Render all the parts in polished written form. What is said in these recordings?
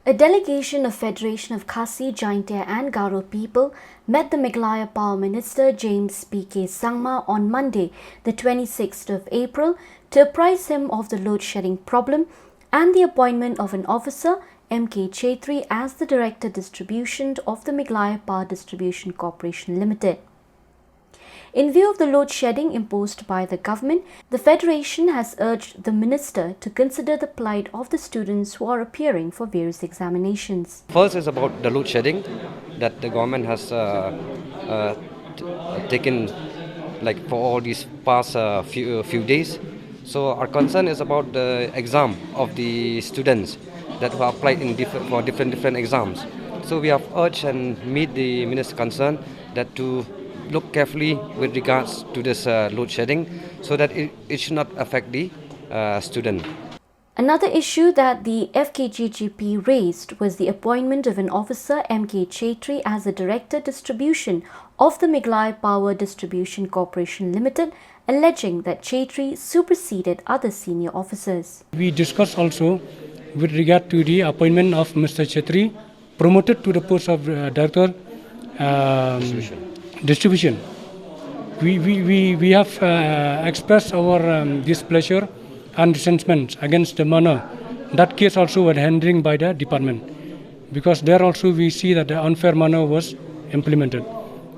A delegation of Federation of Khasi-Jaintia and Garo people met the Meghalaya Power Minister James P.K. Sangma on Monday, the 26th of April, to apprise him of the load shedding problem and the appointment of an officer, M.K. Chetri, as the Director Distribution of the Meghalaya Power Distribution Corporation Limited. In view of the load shedding imposed by the government, the Federation has urged the Minister to consider the plight of the students who are appearing for various examinations. First is about the load shedding that the government has taken for all these past few days. So our concern is about the exam of the students that have applied for different exams. So we have urged and meet the Minister concerned that to look carefully with regards to this load shedding so that it should not affect the student. Another issue that the FKGGP raised was the appointment of an officer, M.K. Chetri, as the Director Distribution of the Meghalaya Power Distribution Corporation Limited, alleging that Chetri superseded other senior officers. We discussed also with regard to the appointment of Mr. Chetri, promoted to the post of Director Distribution. We have expressed our displeasure and resentment against the manner. That case also was handling by the department, because there also we see that the unfair manner was implemented.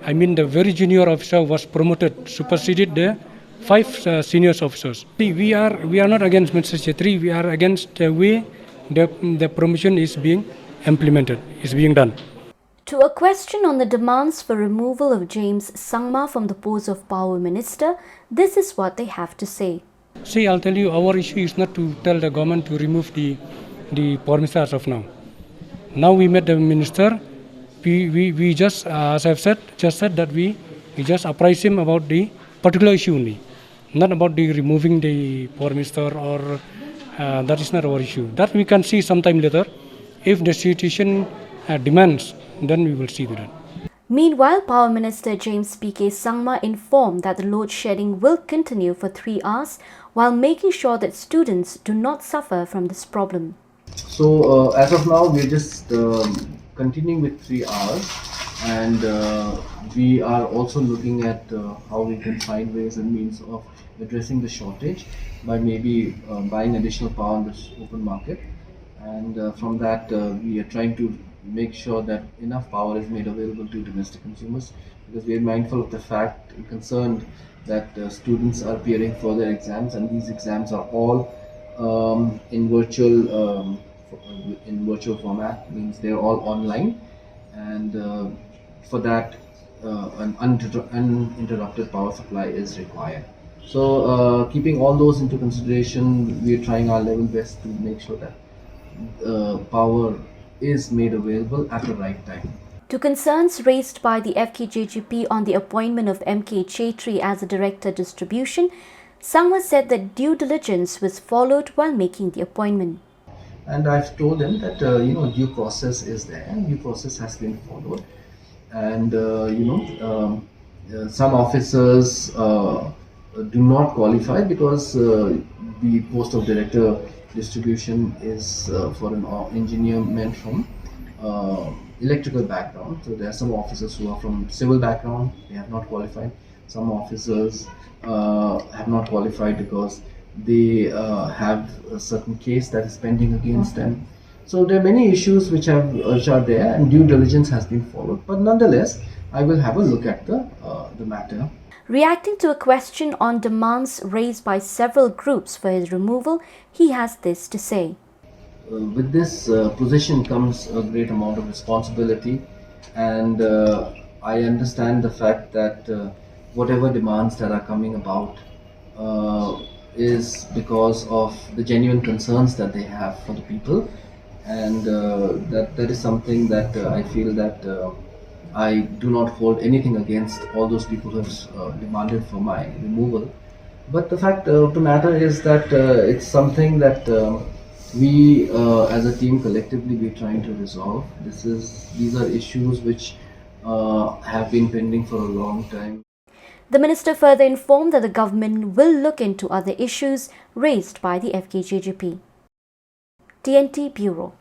I mean, the very junior officer was promoted, superseded the 5 senior officers. We are not against Mr. Chetri. We are against the way the promotion is being implemented, is being done. To a question on the demands for removal of James Sangma from the post of Power Minister, this is what they have to say. See, I'll tell you, our issue is not to tell the government to remove the Power Minister as of now. Now we met the Minister. We just, as I've said that we just apprise him about the particular issue only, not about the removing the Power Minister, or that is not our issue. That we can see sometime later. If the situation demands, then we will see that. Meanwhile, Power Minister James P.K. Sangma informed that the load shedding will continue for 3 hours while making sure that students do not suffer from this problem. So as of now, we're just continuing with 3 hours, and we are also looking at how we can find ways and means of addressing the shortage by maybe buying additional power on this open market, and from that we are trying to make sure that enough power is made available to domestic consumers, because we are mindful of the fact and concerned that students are appearing for their exams, and these exams are all in virtual format, means they're all online, and for that an uninterrupted power supply is required. So keeping all those into consideration, we are trying our level best to make sure that power is made available at the right time. To concerns raised by the FKGGP on the appointment of M.K. Chetri as a Director Distribution, Sangma said that due diligence was followed while making the appointment. And I've told them that due process is there, due process has been followed, and some officers do not qualify because the post of Director Distribution is for an engineer meant from electrical background. So there are some officers who are from civil background, they have not qualified. Some officers have not qualified because they have a certain case that is pending against them. So there are many issues which are there, and due diligence has been followed. But nonetheless, I will have a look at the matter. Reacting to a question on demands raised by several groups for his removal, he has this to say. With this position comes a great amount of responsibility, and I understand the fact that whatever demands that are coming about is because of the genuine concerns that they have for the people, and that is something that I feel that I do not hold anything against all those people who have demanded for my removal. But the fact of the matter is that it's something that we as a team collectively we're trying to resolve. These are issues which have been pending for a long time. The minister further informed that the government will look into other issues raised by the FKGGP. TNT Bureau.